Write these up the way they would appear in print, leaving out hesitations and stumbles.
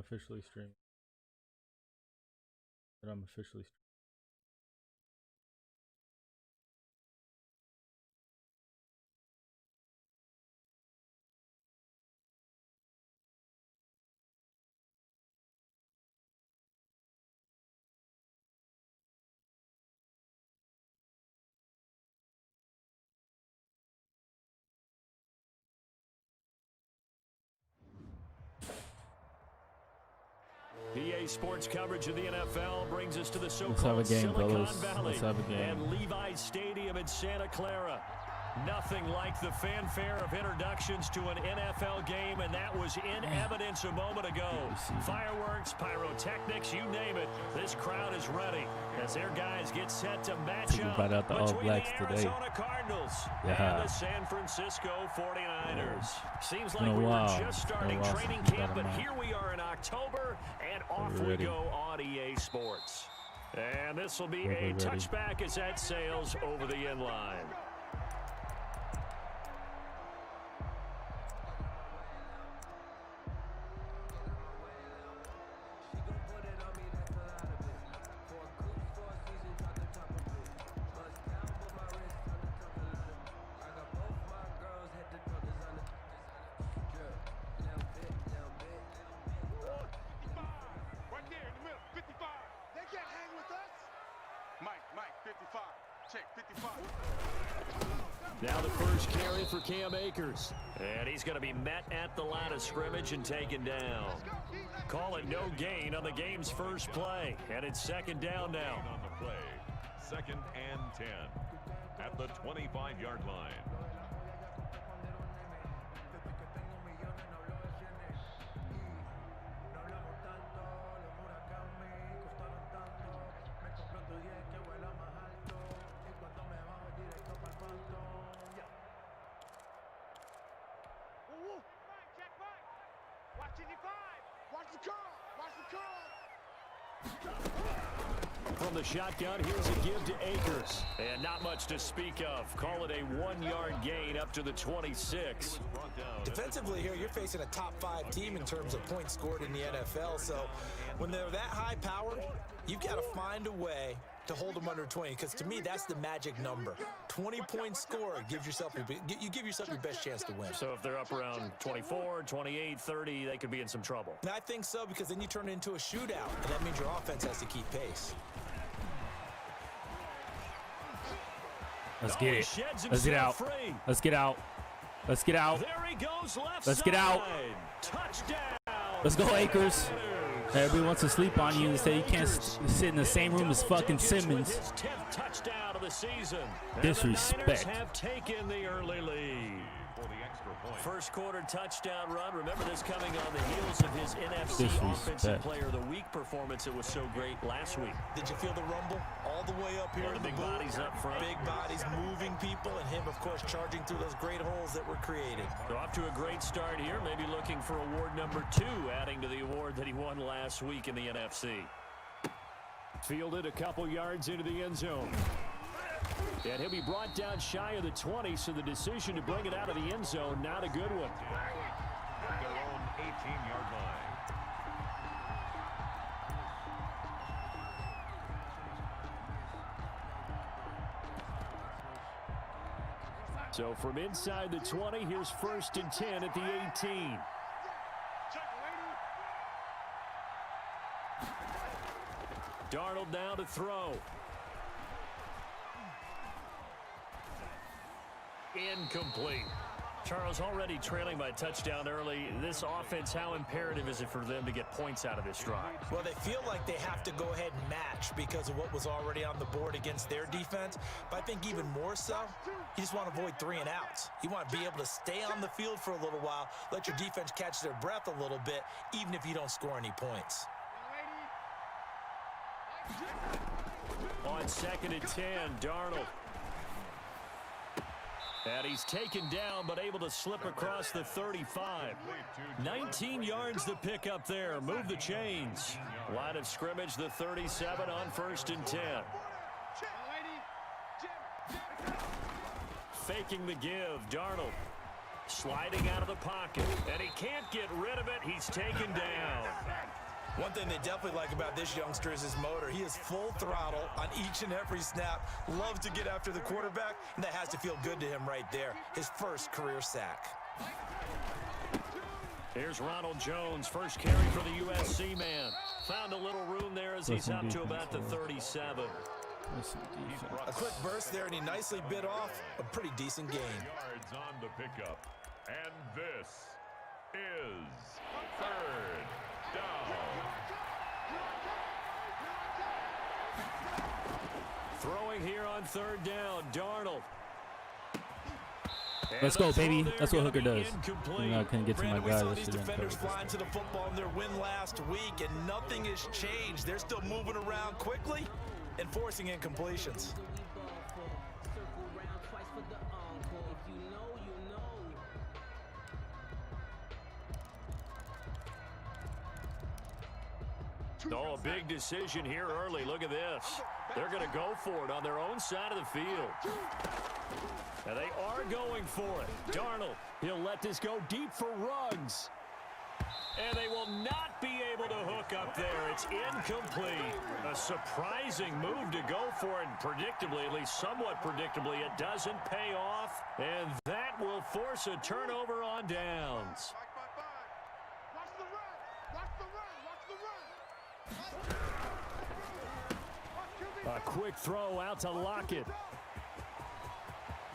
officially streaming. That I'm officially streaming. PA Sports coverage of the NFL brings us to the so-called Silicon Valley and Levi's Stadium in Santa Clara. Nothing like the fanfare of introductions to an NFL game, and that was in evidence a moment ago. Fireworks, pyrotechnics, you name it. This crowd is ready as their guys get set to match up between the Arizona Cardinals and the San Francisco 49ers. Seems like we were just starting training camp, but here we are in October, and off we go on EA Sports. And this will be a touchback as that sails over the end line. Now the first carry for Cam Akers. And he's going to be met at the line of scrimmage and taken down. Call it no gain on the game's first play. And it's second down now. On the play, 2nd and 10 at the 25-yard line. From the shotgun, here's a give to Akers. And not much to speak of. Call it a 1-yard gain up to the 26. Defensively here, you're facing a top 5 team in terms of points scored in the NFL. So when they're that high powered, you've got to find a way to hold them under 20, because to me that's the magic number. 20-point score gives yourself you give yourself your best chance to win. So if they're up around 24, 28, 30, they could be in some trouble. And I think so, because then you turn it into a shootout, and that means your offense has to keep pace. Let's get it. Let's get out. Let's get out. Let's get out. There he goes, left Let's get out. Touchdown. Let's go, Akers. Everybody wants to sleep on you and say you can't sit in the same room as fucking Simmons. His 10th touchdown of the season. Disrespect. And the Niners have taken the early lead. First quarter touchdown run. Remember this coming on the heels of his NFC Offensive Player of the Week performance. It was so great last week. Did you feel the rumble all the way up here? The big bodies up front. Big bodies moving people, and him, of course, charging through those great holes that were created. So off to a great start here. Maybe looking for award number 2, adding to the award that he won last week in the NFC. Fielded a couple yards into the end zone. And he'll be brought down shy of the 20, so the decision to bring it out of the end zone, not a good one. At their own 18-yard line. So from inside the 20, here's 1st and 10 at the 18. Darnold now to throw. Incomplete. Charles, already trailing by a touchdown early. This offense, how imperative is it for them to get points out of this drive? Well, they feel like they have to go ahead and match because of what was already on the board against their defense. But I think even more so, you just want to avoid 3 and outs. You want to be able to stay on the field for a little while, let your defense catch their breath a little bit, even if you don't score any points. On 2nd and 10, Darnold. And he's taken down, but able to slip across the 35. 19 yards to pick up there. Move the chains. Line of scrimmage, the 37 on 1st and 10. Faking the give, Darnold. Sliding out of the pocket, and he can't get rid of it. He's taken down. One thing they definitely like about this youngster is his motor. He is full throttle on each and every snap. Loves to get after the quarterback, and that has to feel good to him right there. His first career sack. Here's Ronald Jones, first carry for the USC man. Found a little room there as he's up to about the 37. A quick burst there, and he nicely bit off a pretty decent gain. Yards on the pickup. And this is third down. Throwing here on third down, Darnold. Let's go, baby. That's what Hooker does. I couldn't get to my Brandon, we guy. saw these defenders flying to the football in their win last week, and nothing has changed. They're still moving around quickly and forcing incompletions. Oh, a big decision here early. Look at this. They're going to go for it on their own side of the field. And they are going for it. Darnold, he'll let this go deep for Ruggs. And they will not be able to hook up there. It's incomplete. A surprising move to go for it. And predictably, at least somewhat predictably, it doesn't pay off. And that will force a turnover on downs. A quick throw out to Lockett.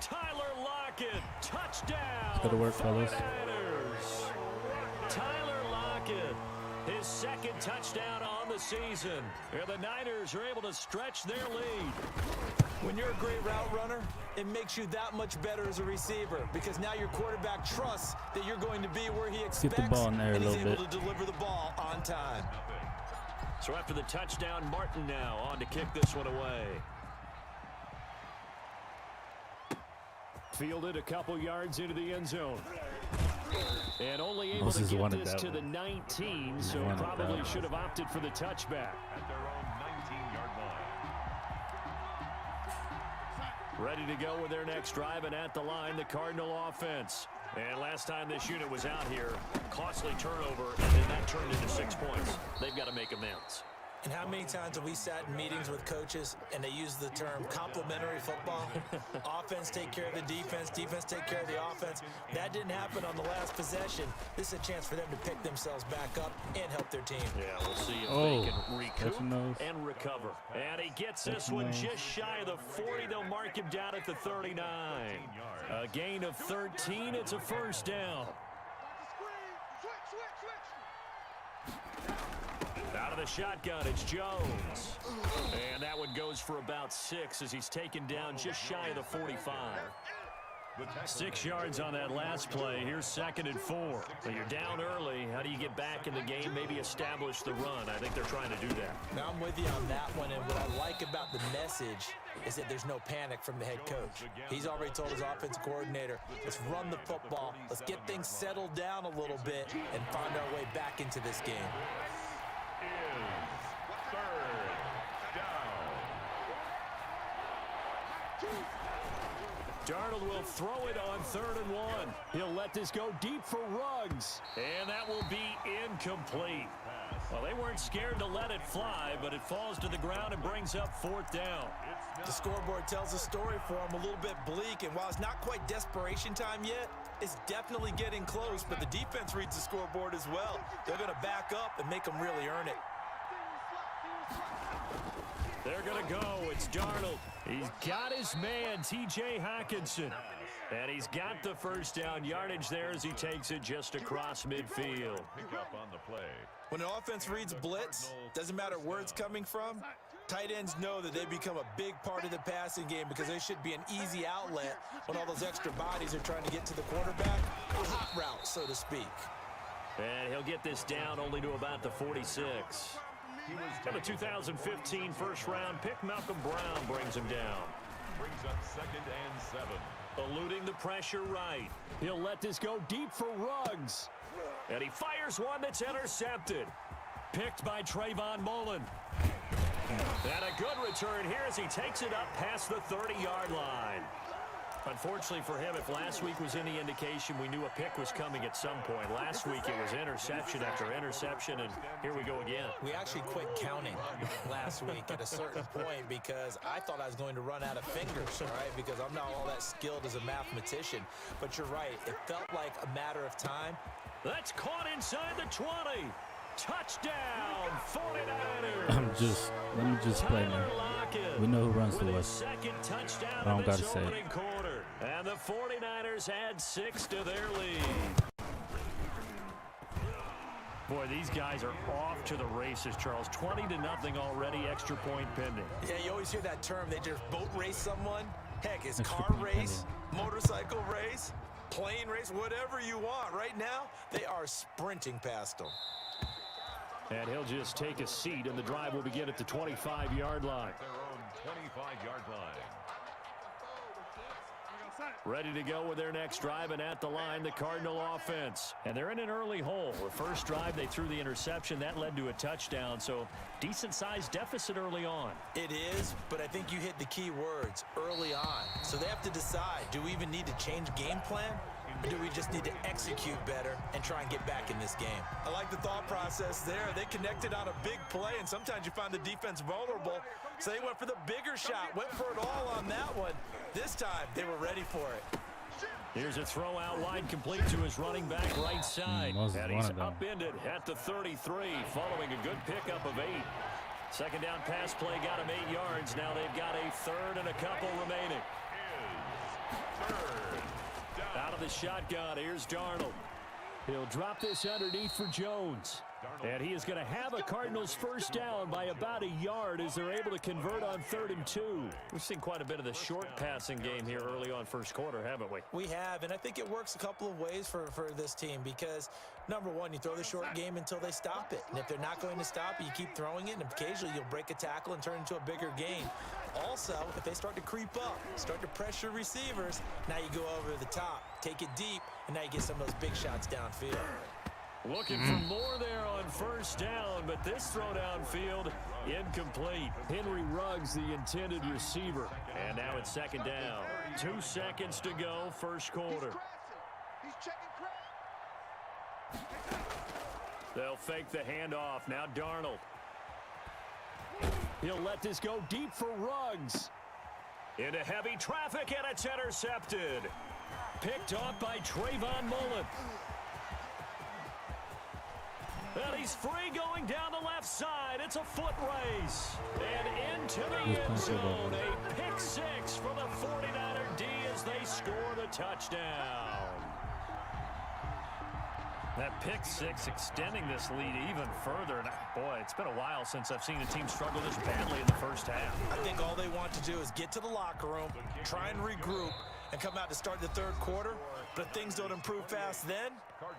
Tyler Lockett, touchdown. Good work, fellas. Tyler Lockett, his second touchdown on the season. And the Niners are able to stretch their lead. When you're a great route runner, it makes you that much better as a receiver because now your quarterback trusts that you're going to be where he expects. Get the ball in there and a he's little able bit. to deliver the ball on time. So after the touchdown, Martin now on to kick this one away. Fielded a couple yards into the end zone. And only able to get this to the 19, so probably should have opted for the touchback. At their own 19-yard line. Ready to go with their next drive, and at the line, the Cardinal offense. And last time this unit was out here, costly turnover, and then that turned into 6 points. They've got to make amends. And how many times have we sat in meetings with coaches and they use the term complementary football? Offense take care of the defense, defense take care of the offense. That didn't happen on the last possession. This is a chance for them to pick themselves back up and help their team. Yeah, we'll see if they can recoup and recover. And he gets this one just shy of the 40. They'll mark him down at the 39. A gain of 13. It's a first down. Out of the shotgun, it's Jones. And that one goes for about 6 as he's taken down just shy of the 45. 6 yards on that last play. Here's 2nd and 4. So you're down early. How do you get back in the game? Maybe establish the run. I think they're trying to do that. Now I'm with you on that one, and what I like about the message is that there's no panic from the head coach. He's already told his offensive coordinator, let's run the football, let's get things settled down a little bit, and find our way back into this game. Darnold will throw it on 3rd and 1. He'll let this go deep for Ruggs. And that will be incomplete. Well, they weren't scared to let it fly, but it falls to the ground and brings up 4th down. The scoreboard tells a story for him, a little bit bleak, and while it's not quite desperation time yet, it's definitely getting close, but the defense reads the scoreboard as well. They're going to back up and make them really earn it. They're going to go. It's Darnold. He's got his man, T.J. Hockenson. And he's got the first down yardage there as he takes it just across midfield. Pick up on the play. When an offense reads blitz, doesn't matter where it's coming from, tight ends know that they become a big part of the passing game because they should be an easy outlet when all those extra bodies are trying to get to the quarterback. A hot route, so to speak. And he'll get this down only to about the 46. And the 2015 first-round pick, Malcolm Brown, brings him down. Brings up 2nd and 7. Eluding the pressure right. He'll let this go deep for Ruggs. And he fires one that's intercepted. Picked by Trayvon Mullen. And a good return here as he takes it up past the 30-yard line. Unfortunately for him, if last week was any indication, we knew a pick was coming at some point. Last week it was interception after interception, and here we go again. We actually quit counting last week at a certain point because I thought I was going to run out of fingers, all right, because I'm not all that skilled as a mathematician. But you're right. It felt like a matter of time. That's caught inside the 20. Touchdown, 49ers. Let me just play now. We know who runs to us. I don't gotta say it. And the 49ers add 6 to their lead. Boy, these guys are off to the races, Charles. 20-0 already, extra point pending. Yeah, you always hear that term. They just boat race someone. Heck, it's car race, motorcycle race, plane race, whatever you want. Right now, they are sprinting past them. And he'll just take a seat, and the drive will begin at the 25-yard line. Their own 25-yard line. Ready to go with their next drive, and at the line, the Cardinal offense. And they're in an early hole. The first drive, they threw the interception. That led to a touchdown, so decent-sized deficit early on. It is, but I think you hit the key words, early on. So they have to decide, do we even need to change game plan? Or do we just need to execute better and try and get back in this game? I like the thought process there. They connected on a big play, and sometimes you find the defense vulnerable. So they went for the bigger shot, went for it all on that one. This time, they were ready for it. Here's a throw out wide, complete to his running back right side. And he's upended at the 33, following a good pickup of 8. Second down pass play got him 8 yards. Now they've got a third and a couple remaining. Out of the shotgun, here's Darnold. He'll drop this underneath for Jones. And he is going to have a Cardinals first down by about a yard as they're able to convert on 3rd and 2. We've seen quite a bit of the short passing game here early on first quarter, haven't we? We have, and I think it works a couple of ways for this team because, number one, you throw the short game until they stop it. And if they're not going to stop it, you keep throwing it, and occasionally you'll break a tackle and turn it into a bigger gain. Also, if they start to creep up, start to pressure receivers, now you go over the top, take it deep, and now you get some of those big shots downfield. Looking for more there on first down, but this throw downfield incomplete. Henry Ruggs, the intended receiver. And now it's second down. 2 seconds to go, first quarter. They'll fake the handoff. Now Darnold. He'll let this go deep for Ruggs. Into heavy traffic, and it's intercepted. Picked off by Trayvon Mullen. And he's free going down the left side. It's a foot race. And into the end zone. A pick 6 for the 49er D as they score the touchdown. That pick 6 extending this lead even further. And boy, it's been a while since I've seen a team struggle this badly in the first half. I think all they want to do is get to the locker room, try and regroup, and come out to start the third quarter. But if things don't improve fast then,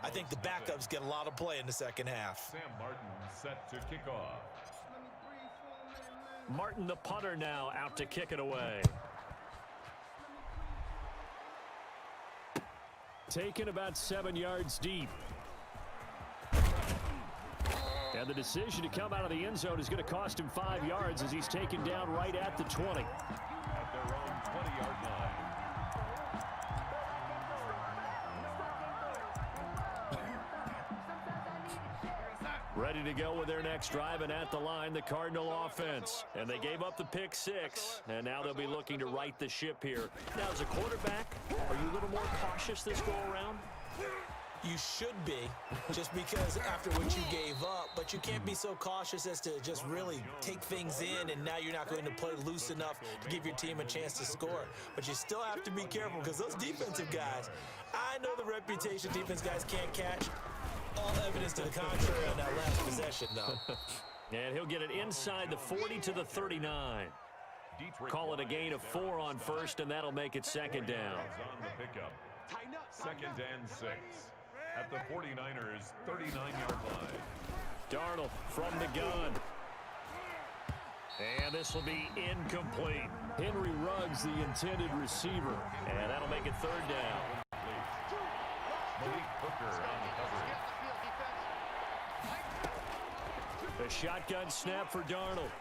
I think the backups get a lot of play in the second half. Sam Martin set to kick off. Martin, the punter, now out to kick it away. Taken about 7 yards deep. And the decision to come out of the end zone is going to cost him 5 yards as he's taken down right at the 20. At their own 20-yard line. Ready to go with their next drive, and at the line, the Cardinal offense. And they gave up the pick 6, and now they'll be looking to right the ship here. Now, as a quarterback, are you a little more cautious this go-around? You should be, just because after what you gave up, but you can't be so cautious as to just really take things in, and now you're not going to play loose enough to give your team a chance to score. But you still have to be careful because those defensive guys, I know the reputation defense guys can't catch. All evidence to the contrary on that last possession, though. And he'll get it inside the 40 to the 39. Call it a gain of 4 on first, and that'll make it second down. On the pickup. Second and 6. At the 49ers' 39-yard line. Darnold from the gun. And this will be incomplete. Henry Ruggs, the intended receiver. And that'll make it third down. Malik Hooker on the coverage. The shotgun snap for Darnold.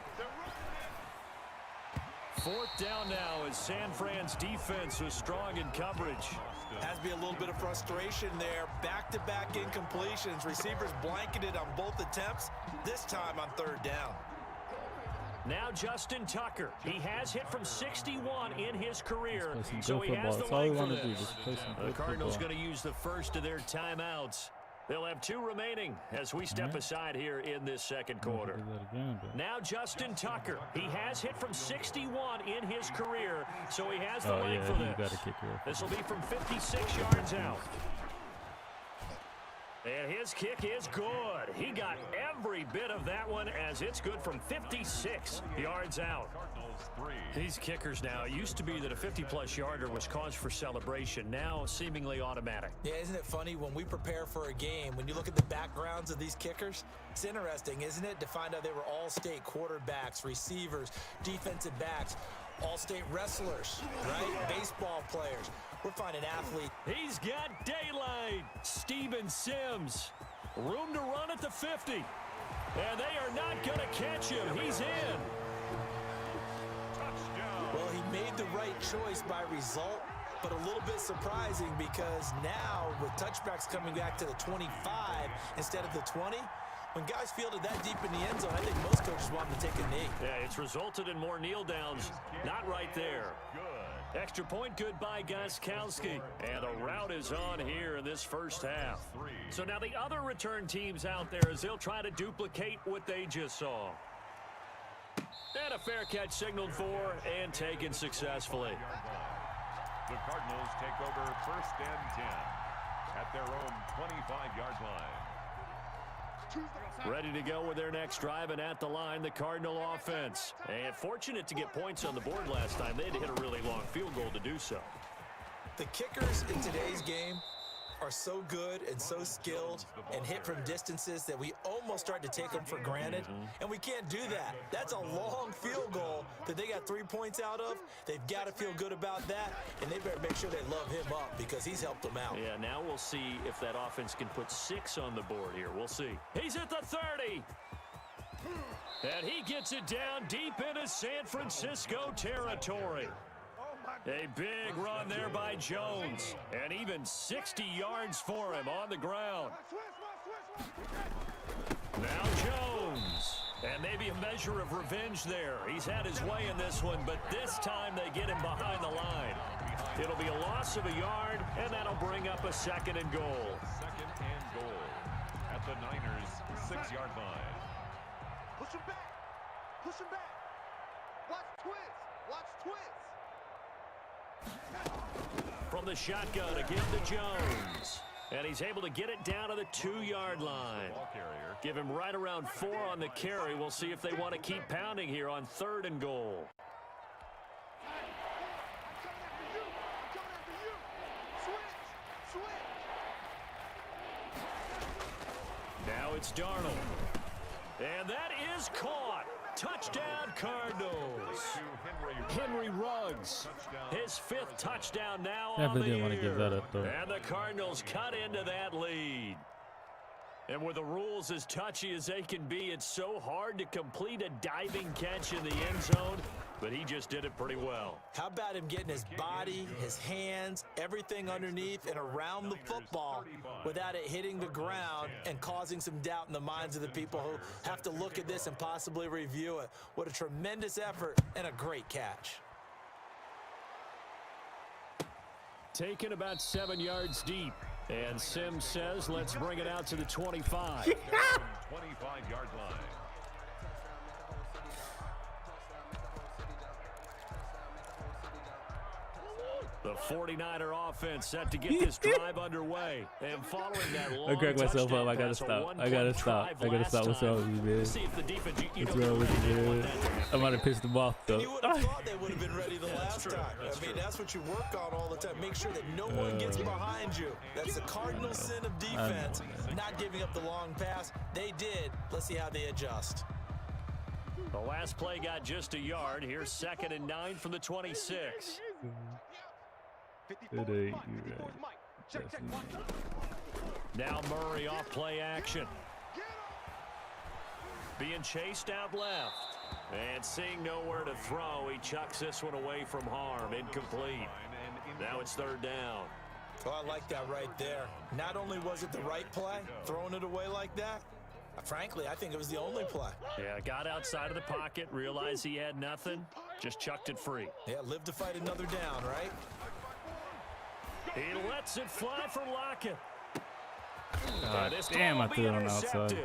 4th down now as San Fran's defense was strong in coverage. Has to be a little bit of frustration there. Back-to-back incompletions. Receivers blanketed on both attempts, this time on 3rd down. Now Justin Tucker. He has hit from 61 in his career, so he has the leg for this. The Cardinals going to use the first of their timeouts. They'll have 2 remaining as we step aside here in this 2nd quarter. Now Justin Tucker. He has hit from 61 in his career, so he has the leg for this. This will be from 56 yards out. And his kick is good. He got every bit of that one as it's good from 56 yards out. These kickers now, it used to be that a 50-plus yarder was cause for celebration. Now seemingly automatic. Yeah, isn't it funny when we prepare for a game, when you look at the backgrounds of these kickers, it's interesting, isn't it, to find out they were all-state quarterbacks, receivers, defensive backs, all-state wrestlers, right? Baseball players. We're finding athletes. He's got daylight. Steven Sims. Room to run at the 50. And they are not going to catch him. He's in. Well, he made the right choice by result, but a little bit surprising because now with touchbacks coming back to the 25 instead of the 20, when guys fielded that deep in the end zone, I think most coaches want them to take a knee. Yeah, it's resulted in more kneel downs. Not right there. Extra point good by Gostkowski. And the route is on here in this first half. So now the other return teams out there as they'll try to duplicate what they just saw. And a fair catch signaled for and taken successfully. The Cardinals take over 1st and 10 at their own 25-yard line. Ready to go with their next drive, and at the line, the Cardinal offense. And fortunate to get points on the board last time. They had to hit a really long field goal to do so. The kickers in today's game are so good and so skilled and hit from distances that we almost start to take them for granted, and we can't do that. That's a long field goal that they got 3 points out of. They've got to feel good about that, and they better make sure they love him up because he's helped them out. Yeah, now we'll see if that offense can put 6 on the board here. We'll see. He's at the 30. And he gets it down deep into San Francisco territory. A big run there by Jones, and even 60 yards for him on the ground. Now Jones, and maybe a measure of revenge there. He's had his way in this one, but this time they get him behind the line. It'll be a loss of a yard, and that'll bring up a 2nd and goal. 2nd and goal at the Niners' 6-yard line. Push him back. Push him back. Watch twist. Watch twist. From the shotgun again to Jones. And he's able to get it down to the 2-yard line. Give him right around 4 on the carry. We'll see if they want to keep pounding here on 3rd and goal. Now it's Darnold. And that is caught. Touchdown, Cardinals. Henry Ruggs, his 5th touchdown now on the year. Give that up, though. And the Cardinals cut into that lead. And with the rules as touchy as they can be, it's so hard to complete a diving catch in the end zone, but he just did it pretty well. How about him getting his body, his hands, everything underneath and around the football without it hitting the ground and causing some doubt in the minds of the people who have to look at this and possibly review it. What a tremendous effort and a great catch. Taken about 7 yards deep. And Sims says, let's bring it out to the 25. 25-yard line. The 49er offense set to get this drive underway. And following that long I cracked myself up. I gotta pass, stop. I gotta stop. What's wrong with you, man? See if the defense, What's wrong with you, man? I might have pissed them off, though. You would have thought they would have been ready the last time. I mean, that's what you work on all the time. Make sure that no one gets behind you. That's the cardinal sin of defense, not giving up the long pass. They did. Let's see how they adjust. The last play got just a yard. Here's 2nd and 9 from the 26. It ain't you, right? Now Murray off play action. Being chased out left. And seeing nowhere to throw, he chucks this one away from harm. Incomplete. Now it's third down. Oh, I like that right there. Not only was it the right play, throwing it away like that, frankly, I think it was the only play. Yeah, got outside of the pocket, realized he had nothing, just chucked it free. Yeah, live to fight another down, right? He lets it fly for Lockett. Damn, I threw it on the outside.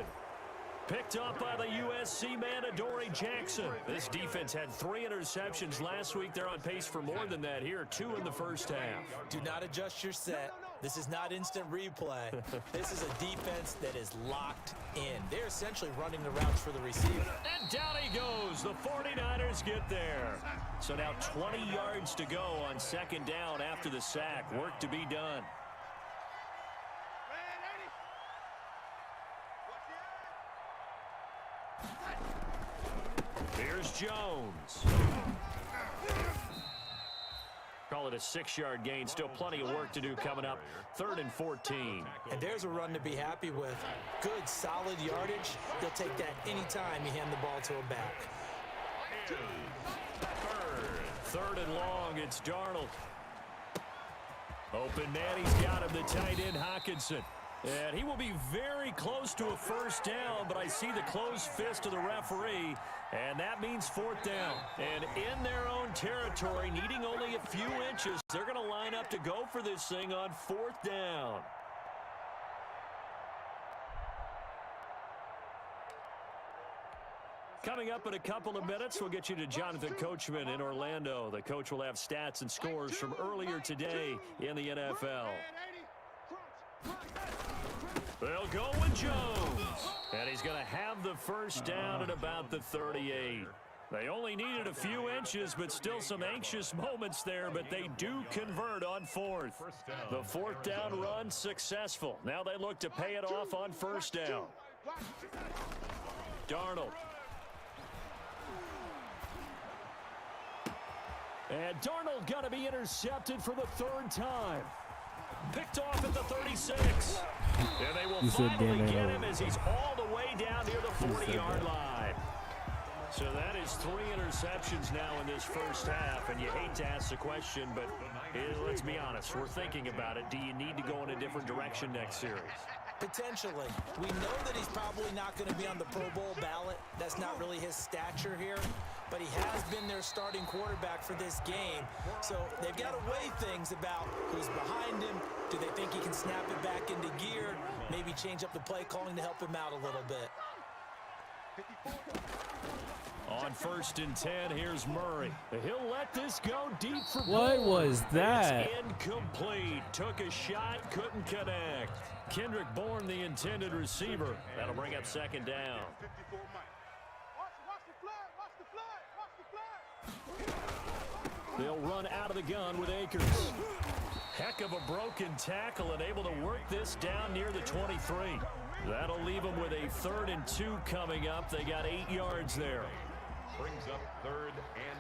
Picked up by the USC man, Adoree Jackson. This defense had 3 interceptions last week. They're on pace for more than that here, 2 in the first half. Do not adjust your set. This is not instant replay. This is a defense that is locked in. They're essentially running the routes for the receiver. And down he goes. The 49ers get there. So now 20 yards to go on second down after the sack. Work to be done. Here's Jones. Call it a 6-yard gain. Still plenty of work to do coming up. 3rd and 14. And there's a run to be happy with. Good, solid yardage. They'll take that anytime you hand the ball to a back. Third and long. It's Darnold. Open man. He's got him, the tight end, Hockenson. And he will be very close to a first down, but I see the closed fist of the referee, and that means 4th down. And in their own territory, needing only a few inches, they're going to line up to go for this thing on 4th down. Coming up in a couple of minutes, we'll get you to Jonathan Coachman in Orlando. The coach will have stats and scores from earlier today in the NFL. They'll go with Jones. And he's going to have the first down at about the 38. They only needed a few inches, but still some anxious moments there, but they do convert on 4th. The 4th down run successful. Now they look to pay it off on first down. Darnold. And Darnold going to be intercepted for the 3rd time. Picked off at the 36. And they will finally get him as he's all the way down near the 40-yard line. So that is 3 interceptions now in this first half. And you hate to ask the question, but let's be honest. We're thinking about it. Do you need to go in a different direction next series? Potentially. We know that he's probably not going to be on the Pro Bowl ballot. That's not really his stature here. But he has been their starting quarterback for this game. So they've got to weigh things about who's behind him. Do they think he can snap it back into gear? Maybe change up the play calling to help him out a little bit. On 1st and 10, here's Murray. He'll let this go deep for What was that? It's incomplete. Took a shot, couldn't connect. Kendrick Bourne, the intended receiver. That'll bring up second down. They'll run out of the gun with Akers. Heck of a broken tackle and able to work this down near the 23. That'll leave them with a 3rd and 2 coming up. They got 8 yards there. Brings up 3rd and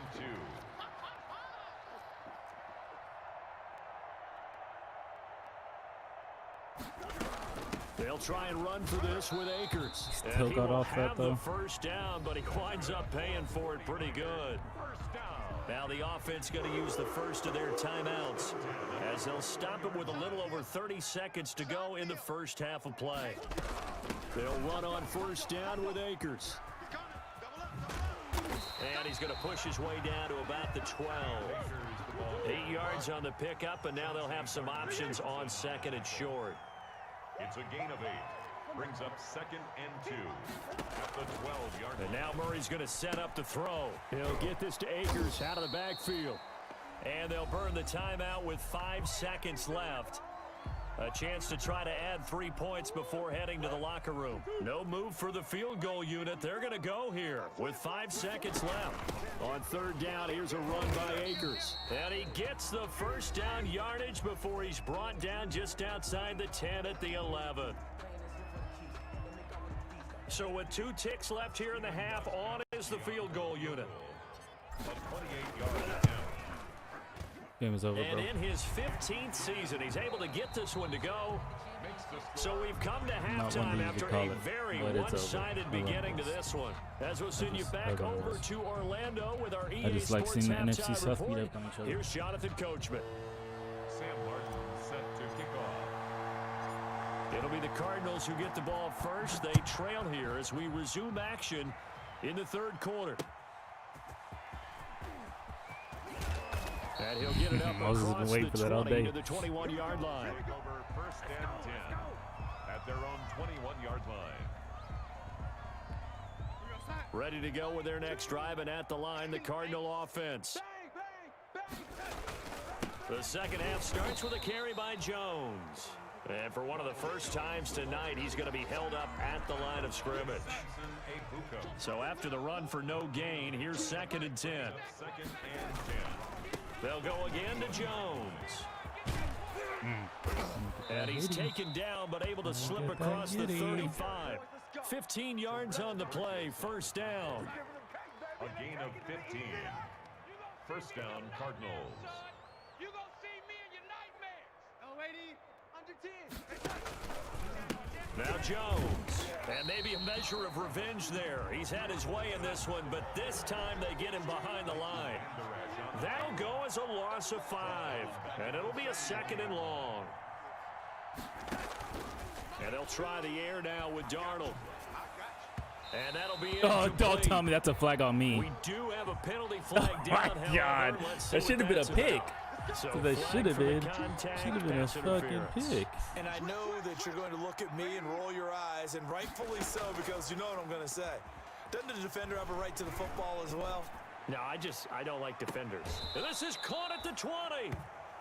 2. They'll try and run for this with Akers. Still and he got will off that, have though. the first down, but he winds up paying for it pretty good. Now the offense going to use the first of their timeouts as they'll stop it with a little over 30 seconds to go in the first half of play. They'll run on first down with Akers. And he's going to push his way down to about the 12. 8 yards on the pickup, and now they'll have some options on 2nd and short. It's a gain of 8. Brings up 2nd and 2 at the 12-yard line. And now Murray's going to set up the throw. He'll get this to Akers out of the backfield. And they'll burn the timeout with 5 seconds left. A chance to try to add 3 points before heading to the locker room. No move for the field goal unit. They're going to go here with 5 seconds left. On 3rd down, here's a run by Akers. And he gets the first down yardage before he's brought down just outside the 10 at the 11. So with 2 ticks left here in the half, on is the field goal unit. A 28-yard attempt. Game is over, And bro. in his 15th season, he's able to get this one to go. So we've come to halftime after a very one-sided beginning to this one. As we'll send you back over to Orlando with our EA Sports halftime report. Here's Jonathan Coachman. Sam Martin set to kick off. It'll be the Cardinals who get the ball first. They trail here as we resume action in the third quarter. And he'll get it up across the 20 to the 21-yard line. Over first and 10 at their own 21-yard line. Ready to go with their next drive, and at the line, the Cardinal offense. The second half starts with a carry by Jones. And for one of the first times tonight, he's going to be held up at the line of scrimmage. So after the run for no gain, here's 2nd and 10. Second and 10. They'll go again to Jones. And he's taken down, but able to slip across the 35. 15 yards on the play, first down. A gain of 15. First down, Cardinals. You gonna see me in your nightmares. Now Jones. And maybe a measure of revenge there. He's had his way in this one, but this time they get him behind the line. That'll go as a loss of 5. And it'll be a 2nd and long. And they'll try the air now with Darnold. And that'll be it. Oh, don't tell me that's a flag on me. We do have a penalty flag Oh down. my God. That should have been a pick. So That should have been. Contact, Should have been a pass fucking interference. pick. And I know that you're going to look at me and roll your eyes, and rightfully so, because you know what I'm going to say. Doesn't the defender have a right to the football as well? No, I don't like defenders. And this is caught at the 20.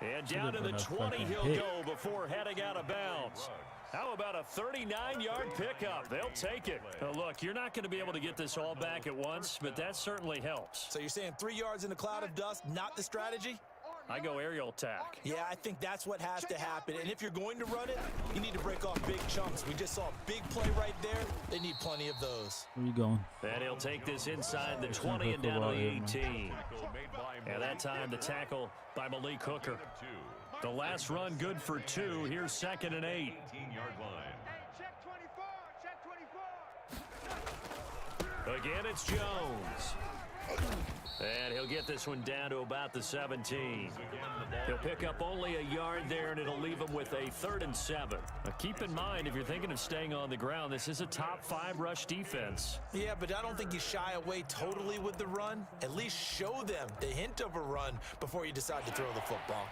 And down to the 20 he'll go before heading out of bounds. How about a 39-yard pickup? They'll take it. Now look, you're not going to be able to get this all back at once, but that certainly helps. So you're saying 3 yards in a cloud of dust, not the strategy? I go aerial attack. Yeah, I think that's what has to happen. And if you're going to run it, you need to break off big chunks. We just saw a big play right there. They need plenty of those. Where you going? And he'll take this inside the 20 and down to the 18. And that time the tackle by Malik Hooker. The last run good for 2. Here's 2nd and 8. 18-yard line. Check 24. Check 24. Again, it's Jones. And he'll get this one down to about the 17. He'll pick up only a yard there, and it'll leave him with a 3rd and 7. Now, keep in mind, if you're thinking of staying on the ground, this is a top 5 rush defense. Yeah, but I don't think you shy away totally with the run. At least show them the hint of a run before you decide to throw the football.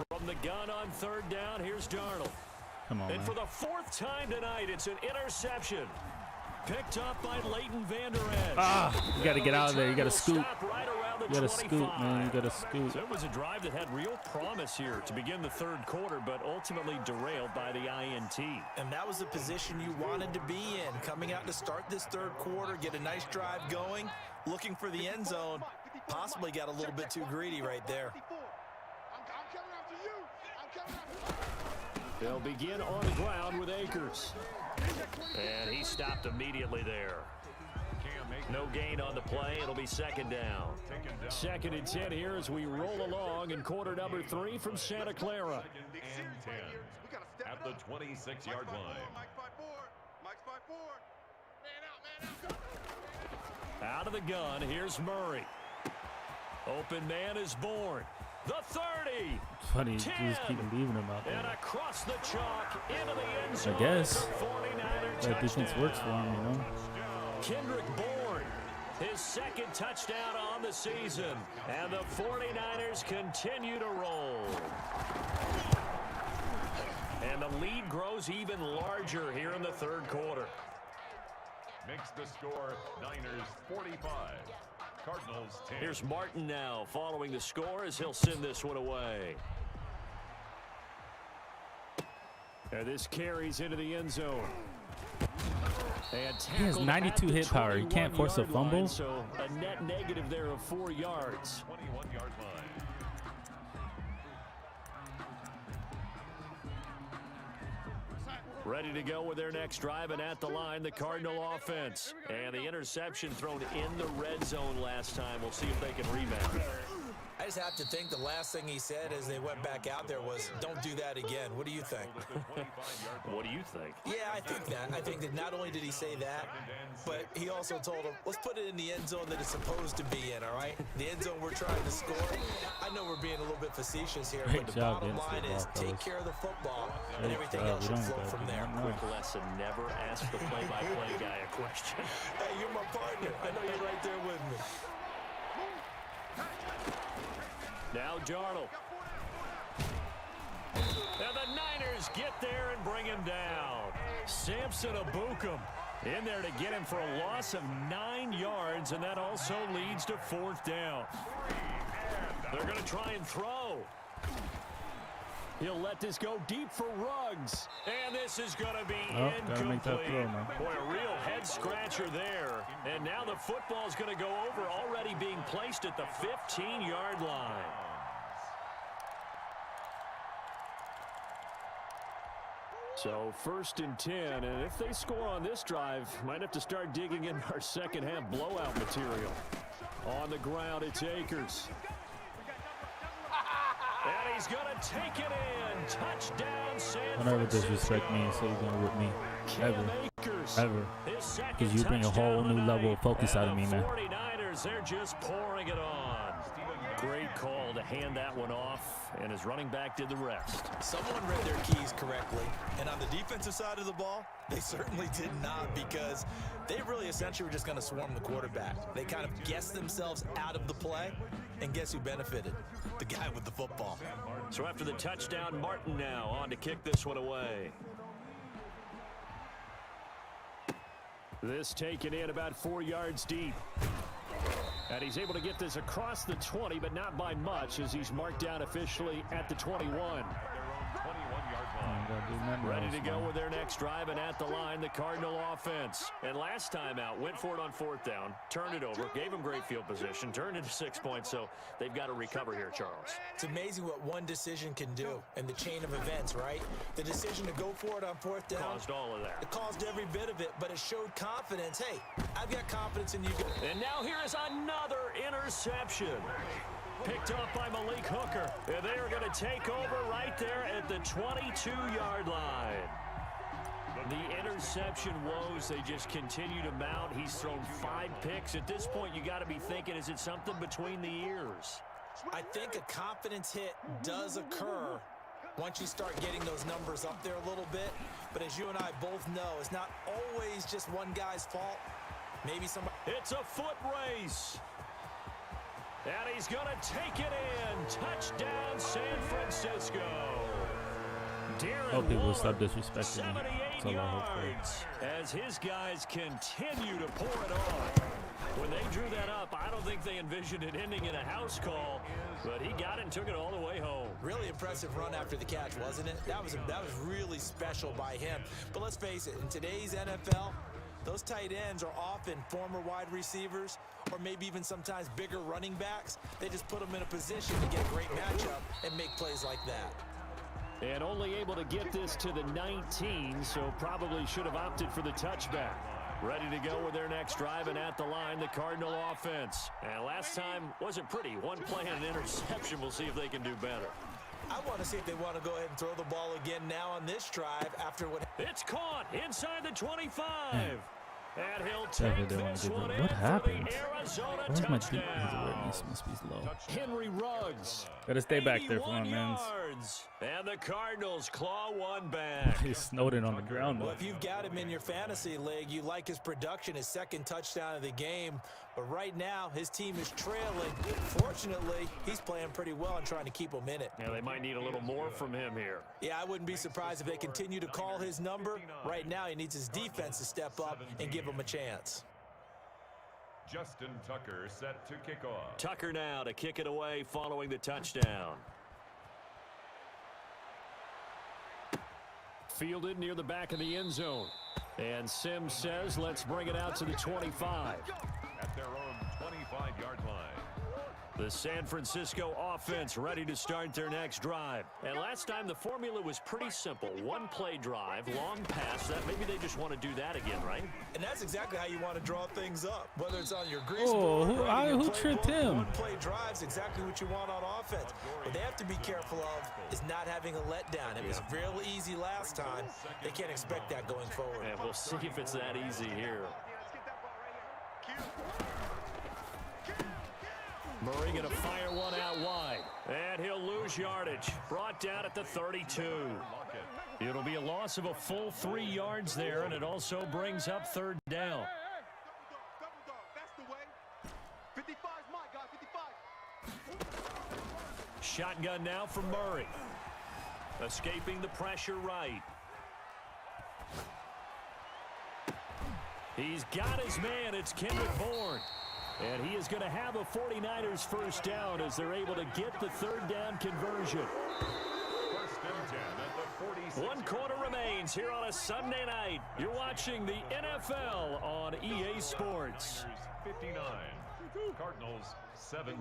From the gun on 3rd down, here's Darnold. Come on, And man. for the 4th time tonight, it's an interception. Picked up by Leighton Vander Esch. You got to get out of there. You got to scoop. Right around the You got to 25. scoop, man. You got to scoop. So it was a drive that had real promise here to begin the 3rd quarter, but ultimately derailed by the INT. And that was the position you wanted to be in. Coming out to start this 3rd quarter, get a nice drive going, looking for the end zone. Possibly got a little bit too greedy right there. They'll begin on the ground with Akers. And he stopped immediately there. No gain on the play. It'll be 2nd down. 2nd and 10 here as we roll along in quarter number 3 from Santa Clara. 2nd and 10 at the 26-yard line. Out of the gun, here's Murray. Open man is born. The 30. Funny, you just keep leaving him out And there. across the chalk into the end zone. I guess. 49er That defense touchdown. works for him, you know. Kendrick Bourne, his 2nd touchdown on the season. And the 49ers continue to roll. And the lead grows even larger here in the 3rd quarter. Makes the score Niners 45. Cardinals 10. Here's Martin now following the score as he'll send this one away. And this carries into the end zone. He has 92 hit power. You can't force a fumble. So a net negative there of 4 yards. 21-yard line. Ready to go with their next drive, and at the line, the Cardinal offense. And the interception thrown in the red zone last time. We'll see if they can rebound. I just have to think the last thing he said as they went back out there was, don't do that again. What do you think? What do you think? Yeah, I think that. I think that not only did he say that, but he also told him, let's put it in the end zone that it's supposed to be in, all right? The end zone we're trying to score. I know we're being a little bit facetious here, but the bottom line is take care of the football, and everything else should flow from there. Quick lesson, never ask the play-by-play guy a question. Hey, you're my partner. I know you're right there with me. Now Darnold. And the Niners get there and bring him down. Samson Abukum in there to get him for a loss of 9 yards, and that also leads to 4th down. They're going to try and throw. He'll let this go deep for Ruggs. And this is going to be incomplete. Boy, a real head-scratcher there. And now the football's going to go over, already being placed at the 15-yard line. So 1st and 10, and if they score on this drive, might have to start digging in our second-half blowout material. On the ground, it's Akers. And he's going to take it in. Touchdown, San Francisco. Don't ever disrespect me and say you're going to whip me. Ever. Ever. Because you bring a whole new level of focus out of me, man. 49ers, they're just pouring it on. Great call to hand that one off, and his running back did the rest. Someone read their keys correctly, and on the defensive side of the ball, they certainly did not, because they really essentially were just going to swarm the quarterback. They kind of guessed themselves out of the play, and guess who benefited? The guy with the football. So after the touchdown, Martin now on to kick this one away. This taken in about 4 yards deep. And he's able to get this across the 20, but not by much, as he's marked down officially at the 21. Ready to go with their next drive, and at the line, the Cardinal offense. And last time out, went for it on 4th down, turned it over, gave him great field position, turned it to 6 points, so they've got to recover here, Charles. It's amazing what one decision can do in the chain of events, right? The decision to go for it on 4th down. Caused all of that. It caused every bit of it, but it showed confidence. Hey, I've got confidence in you. And now here is another interception. Picked up by Malik Hooker. And they are going to take over right there at the 22-yard line. The interception woes, they just continue to mount. He's thrown 5 picks. At this point, you got to be thinking, is it something between the ears? I think a confidence hit does occur once you start getting those numbers up there a little bit. But as you and I both know, it's not always just one guy's fault. Maybe somebody. It's a foot race. And he's going to take it in. Touchdown, San Francisco. Hope people will stop disrespecting me. 78 yards as his guys continue to pour it on. When they drew that up, I don't think they envisioned it ending in a house call, but he got it and took it all the way home. Really impressive run after the catch, wasn't it? That was really special by him. But let's face it, in today's NFL, those tight ends are often former wide receivers or maybe even sometimes bigger running backs. They just put them in a position to get a great matchup and make plays like that. And only able to get this to the 19, so probably should have opted for the touchback. Ready to go with their next drive, and at the line, the Cardinal offense. And last time wasn't pretty. One play and an interception. We'll see if they can do better. I want to see if they want to go ahead and throw the ball again now on this drive after what. It's caught inside the 25. And he'll take this one in what happened? for the Arizona Where's my touchdown. His awareness must be low. Henry Ruggs. Gotta stay back there for 81 him, man. yards. And the Cardinals claw one back. He snowed it on the ground, though. Well, if you've got him in your fantasy league, you like his production, his second touchdown of the game. But right now, his team is trailing. Fortunately, he's playing pretty well and trying to keep them in it. Yeah, they might need a little more from him here. Yeah, I wouldn't be surprised if they continue to call his number. Right now, he needs his defense to step up and give him a chance. Justin Tucker set to kick off. Tucker now to kick it away following the touchdown. Fielded near the back of the end zone. And Sims says, let's bring it out to the 25. At their own 25-yard line. The San Francisco offense ready to start their next drive. And last time the formula was pretty simple. One play drive, long pass. That maybe they just want to do that again, right? And that's exactly how you want to draw things up. Whether it's on your grease board who tripped him? One play drive's exactly what you want on offense. What they have to be careful of is not having a letdown. It was real easy last time. They can't expect that going forward. And we'll see if it's that easy here. Murray going to fire one out wide. And he'll lose yardage. Brought down at the 32. It'll be a loss of a full 3 yards there, and it also brings up third down. That's the way. 55's my guy, 55. Shotgun now from Murray. Escaping the pressure right. He's got his man. It's Kendrick Bourne. And he is going to have a 49ers first down as they're able to get the third down conversion. First and 10 at the 46. 1 quarter remains here on a Sunday night. You're watching the NFL on EA Sports. 59. Cardinals 17.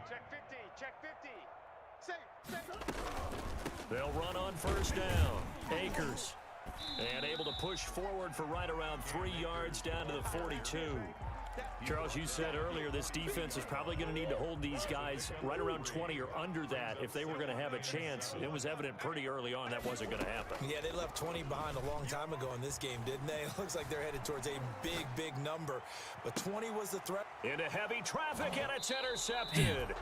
Check 50, check 50. Say. They'll run on first down. Akers. And able to push forward for right around 3 yards down to the 42. Charles, you said earlier this defense is probably going to need to hold these guys right around 20 or under that if they were going to have a chance. It was evident pretty early on that wasn't going to happen. Yeah, they left 20 behind a long time ago in this game, didn't they? It looks like they're headed towards a big, big number. But 20 was the threat. Into heavy traffic, and it's intercepted.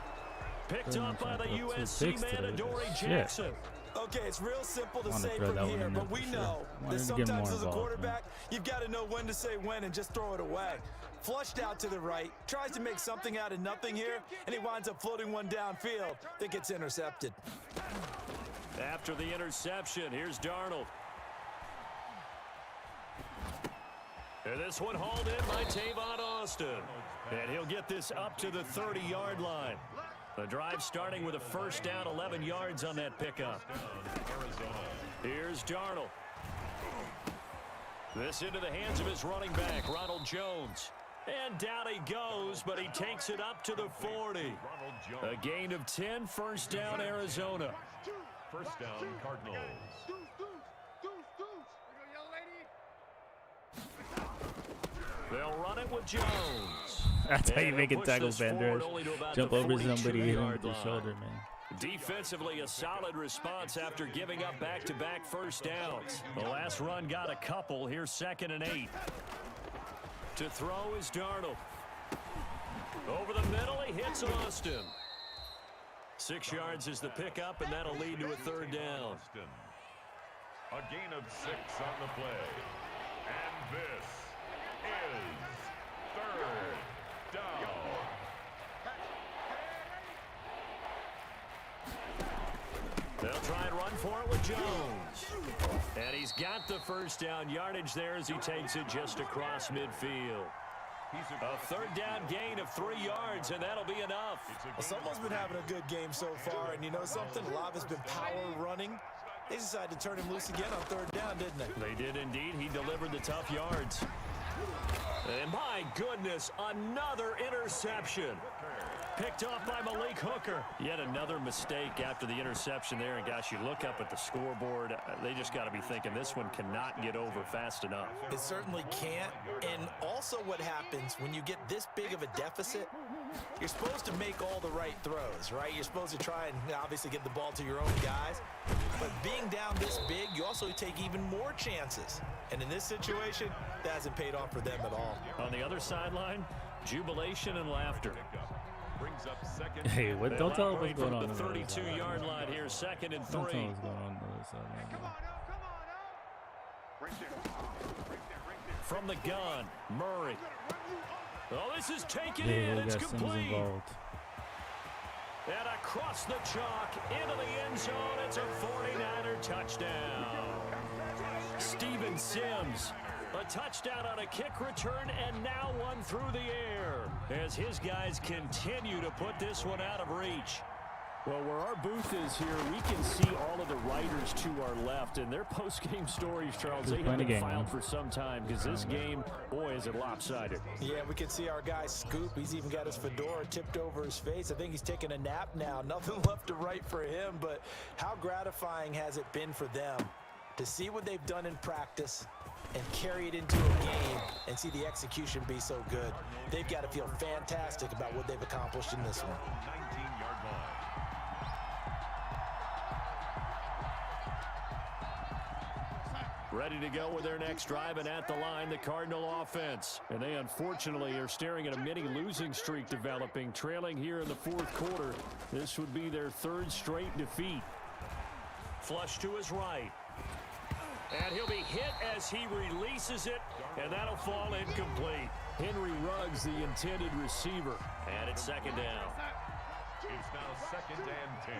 Picked up by the USC man, Adoree Jackson. Okay, it's real simple to say from here, but we know that sometimes as a quarterback, you've got to know when to say when and just throw it away. Flushed out to the right, tries to make something out of nothing here, and he winds up floating one downfield that gets intercepted. After the interception, here's Darnold. And this one hauled in by Tavon Austin. And he'll get this up to the 30-yard line. The drive starting with a first down, 11 yards on that pickup. Here's Darnold. This into the hands of his running back, Ronald Jones. And down he goes, but he takes it up to the 40. A gain of 10, first down, Arizona. First down, Cardinals. They'll run it with Jones. That's how you make a tackle, Bender. Jump over somebody, hit him with the shoulder, man. Defensively, a solid response after giving up back-to-back first downs. The last run got a couple. Here's 2nd and 8. To throw is Darnold. Over the middle, he hits Austin. 6 yards is the pickup, and that'll lead to a third down. A gain of 6 on the play. And this is third down. They'll try and run for it with Jones. And he's got the first down yardage there as he takes it just across midfield. A third down gain of 3 yards, and that'll be enough. Well, someone's been having a good game so far, and you know something? A lot of it's been power running. They decided to turn him loose again on third down, didn't they? They did indeed. He delivered the tough yards. And my goodness, another interception. Picked off by Malik Hooker. Yet another mistake after the interception there. And gosh, you look up at the scoreboard, they just got to be thinking this one cannot get over fast enough. It certainly can't. And also what happens when you get this big of a deficit, you're supposed to make all the right throws, right? You're supposed to try and obviously get the ball to your own guys. But being down this big, you also take even more chances. And in this situation, that hasn't paid off for them at all. On the other sideline, jubilation and laughter. Brings up second. Hey, what? Don't tell them what's going on. The 32-yard line here, 2nd and 3. Don't tell them what's going on the other side. Come on, now. Right there. From the gun, Murray. Oh, this is taken Yeah, in. we It's got Sims complete. involved. And across the chalk, into the end zone, it's a 49er touchdown. Steven Sims, a touchdown on a kick return, and now one through the air as his guys continue to put this one out of reach. Well, where our booth is here, we can see all of the writers to our left, and their post-game stories, Charles, they have been filed for some time because this game, boy, is it lopsided. Yeah, we can see our guy Scoop. He's even got his fedora tipped over his face. I think he's taking a nap now. Nothing left to write for him, but how gratifying has it been for them to see what they've done in practice and carry it into a game and see the execution be so good. They've got to feel fantastic about what they've accomplished in this one. 19-yard line. Ready to go with their next drive, and at the line, the Cardinal offense. And they, unfortunately, are staring at a mini losing streak developing, trailing here in the fourth quarter. This would be their third straight defeat. Flush to his right. And he'll be hit as he releases it, and that'll fall incomplete. Henry Ruggs, the intended receiver. And it's second down. It's now second and 10.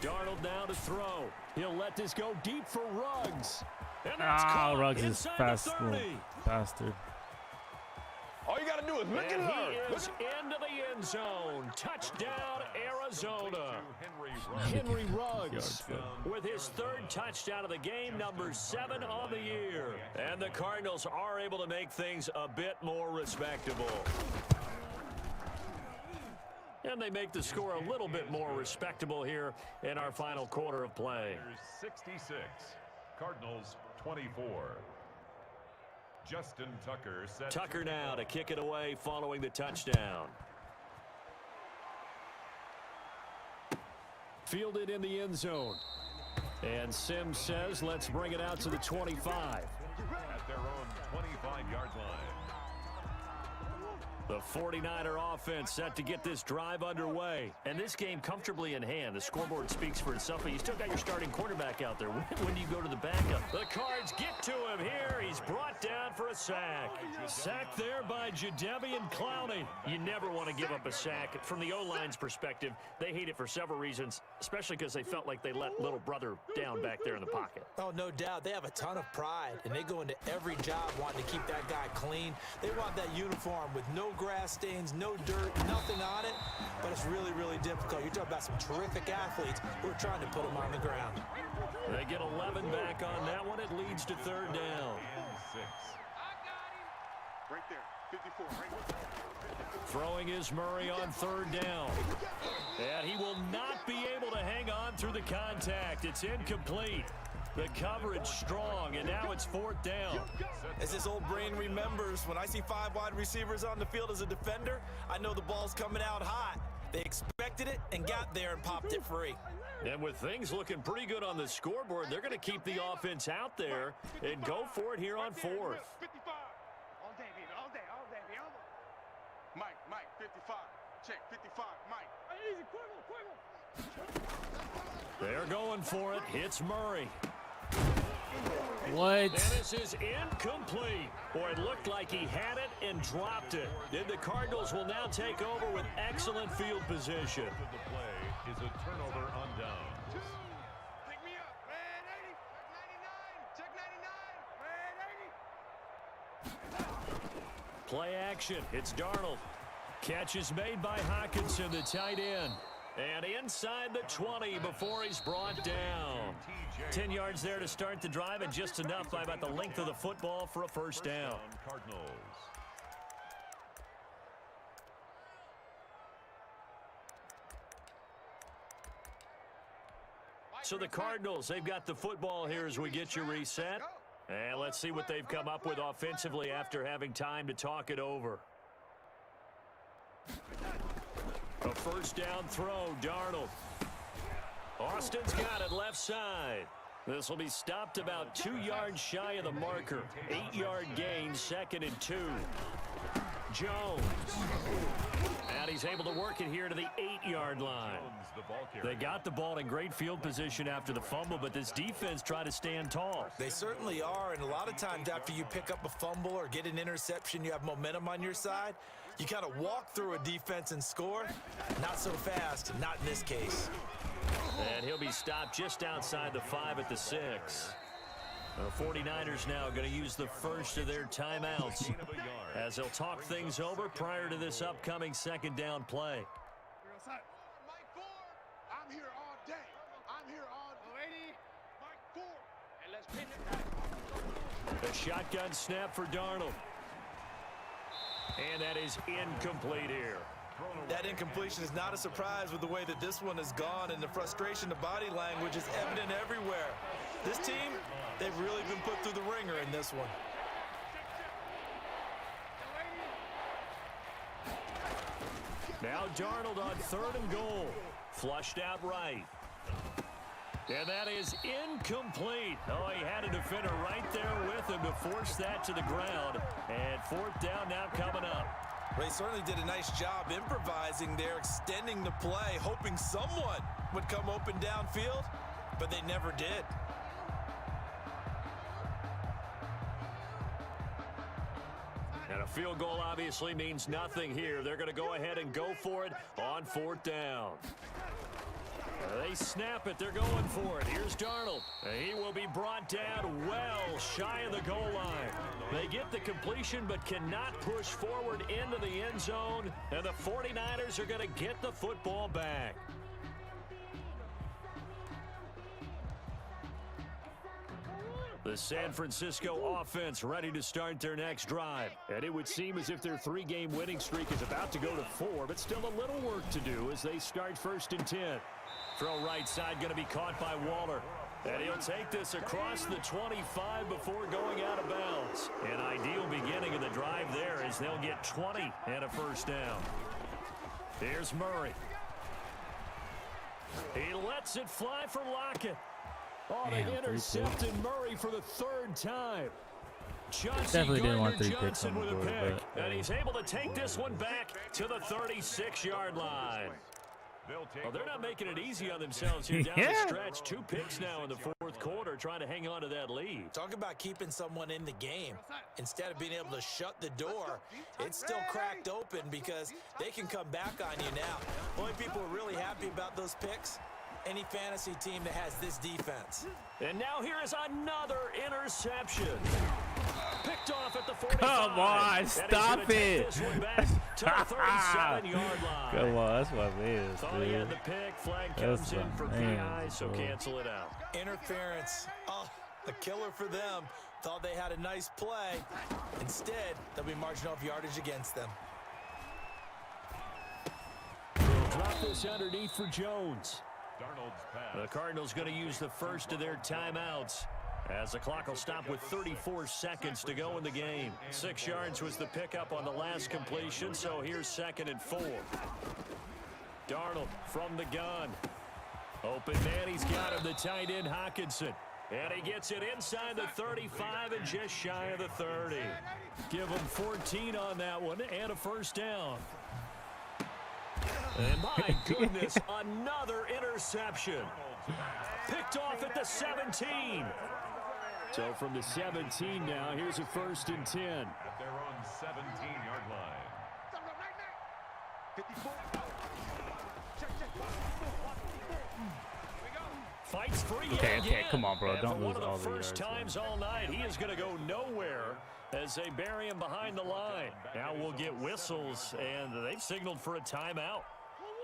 Darnold now to throw. He'll let this go deep for Ruggs. And that's caught Ruggs is inside fast, the 30. bastard. All you got to do is look And at her. he is into the end zone. Touchdown, Arizona. Henry Henry Ruggs with his third touchdown of the game, number 7 on the year. And the Cardinals are able to make things a bit more respectable. And they make the score a little bit more respectable here in our final quarter of play. 66, Cardinals 24. Justin Tucker set Tucker now to kick it away following the touchdown. Fielded in the end zone. And Sims says, let's bring it out to the 25. at their own 25-yard line. The 49er offense set to get this drive underway. And this game comfortably in hand. The scoreboard speaks for itself, but you still got your starting quarterback out there. When do you go to the backup? The Cards get to him here. He's brought down for a sack. Sacked there by Jadeveon Clowney. You never want to give up a sack. From the O-line's perspective, they hate it for several reasons, especially because they felt like they let little brother down back there in the pocket. Oh, no doubt. They have a ton of pride, and they go into every job wanting to keep that guy clean. They want that uniform with no grass stains, no dirt, nothing on it, but it's really, really difficult. You're talking about some terrific athletes who are trying to put them on the ground. They get 11 back on that one. It leads to third down. Right there, 54, right there. Throwing is Murray on third down. And he will not be able to hang on through the contact. It's incomplete. The coverage strong, and now it's fourth down. As his old brain remembers, when I see 5 wide receivers on the field as a defender, I know the ball's coming out hot. They expected it and got there and popped it free. And with things looking pretty good on the scoreboard, they're going to keep the offense out there and go for it here on fourth. 55. All day, baby, all day, all day, baby, all day. Mike, 55. Check, 55, Mike. Easy, quick. They're going for it. It's Murray. What? And this is incomplete. Boy, it looked like he had it and dropped it. Then the Cardinals will now take over with excellent field position. The play is a turnover on downs. Pick me up. Red 80. Check 99. Check 99. Play action. It's Darnold. Catch is made by Hockenson, the tight end. And inside the 20 before he's brought down. 10 yards there to start the drive, and just enough by about the length of the football for a first down. Cardinals. So the Cardinals, they've got the football here as we get you reset. And let's see what they've come up with offensively after having time to talk it over. A first down throw, Darnold. Austin's got it left side. This will be stopped about 2 yards shy of the marker. 8-yard gain, 2nd and 2. Jones. And he's able to work it here to the 8-yard line. They got the ball in great field position after the fumble, but this defense tried to stand tall. They certainly are, and a lot of times after you pick up a fumble or get an interception, you have momentum on your side. You kind of walk through a defense and score. Not so fast, not in this case. And he'll be stopped just outside the 5 at the 6. The 49ers now going to use the first of their timeouts as they'll talk things over prior to this upcoming second down play. Mike Ford, I'm here all day. I'm here all day. Mike Ford. And let's pin it back. A shotgun snap for Darnold. And that is incomplete here. That incompletion is not a surprise with the way that this one has gone, and the frustration, the body language is evident everywhere. This team, they've really been put through the ringer in this one. Now Darnold on 3rd and goal. Flushed out right. And that is incomplete. Oh, he had a defender right there with him to force that to the ground. And 4th down now coming up. Well, he certainly did a nice job improvising there, extending the play, hoping someone would come open downfield, but they never did. And a field goal obviously means nothing here. They're going to go ahead and go for it on 4th down. They snap it. They're going for it. Here's Darnold. He will be brought down well shy of the goal line. They get the completion but cannot push forward into the end zone. And the 49ers are going to get the football back. The San Francisco offense ready to start their next drive. And it would seem as if their 3-game winning streak is about to go to 4, but still a little work to do as they start 1st and 10. Throw right side going to be caught by Waller. And he'll take this across the 25 before going out of bounds. An ideal beginning of the drive there as they'll get 20 and a 1st down. Here's Murray. He lets it fly for Lockett. Oh, they intercepted Murray for the 3rd time. Definitely didn't want 3 picks on the board, but and he's able to take this one back to the 36-yard line. Well, they're not making it easy on themselves here down the stretch. 2 picks now in the 4th quarter trying to hang on to that lead. Talk about keeping someone in the game. Instead of being able to shut the door, it's still cracked open because they can come back on you now. Only people are really happy about those picks, any fantasy team that has this defense. And now here is another interception. Picked off at the 45. Come on, stop it. This one back to the 37-yard line. Come on, that's my man. Thought he had the pick. Flag comes in for PI, so cancel it out. Interference. Oh, a killer for them. Thought they had a nice play. Instead, they'll be marching off yardage against them. Drop this underneath for Jones. The Cardinals going to use the first of their timeouts as the clock will stop with 34 seconds to go in the game. 6 yards was the pickup on the last completion, so here's 2nd and 4. Darnold from the gun. Open man, he's got him, the tight end Hockenson. And he gets it inside the 35 and just shy of the 30. Give him 14 on that one and a 1st down. And my goodness, another interception. Picked off at the 17. So from the 17 now, here's a 1st and 10. At their own 17-yard line. Fights free Okay, again. come on, bro. And Don't for lose one all of the the first yards, times all night, he is going to go nowhere as they bury him behind the line. Now we'll get whistles, and they've signaled for a timeout.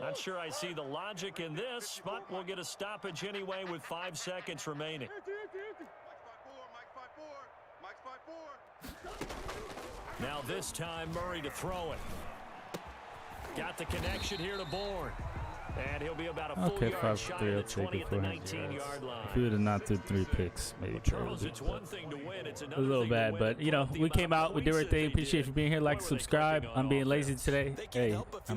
Not sure I see the logic in this, but we'll get a stoppage anyway with 5 seconds remaining. Now this time, Murray to throw it. Got the connection here to Bourne. And he'll be about a full yard shy of the 20 at the 19-yard line. If we would have not threw 3 picks, maybe. Charles, it's one thing to win, it's another a little bad, but, you know, we came out, we did our thing. Appreciate you being here. Like, subscribe. I'm being lazy today. Hey,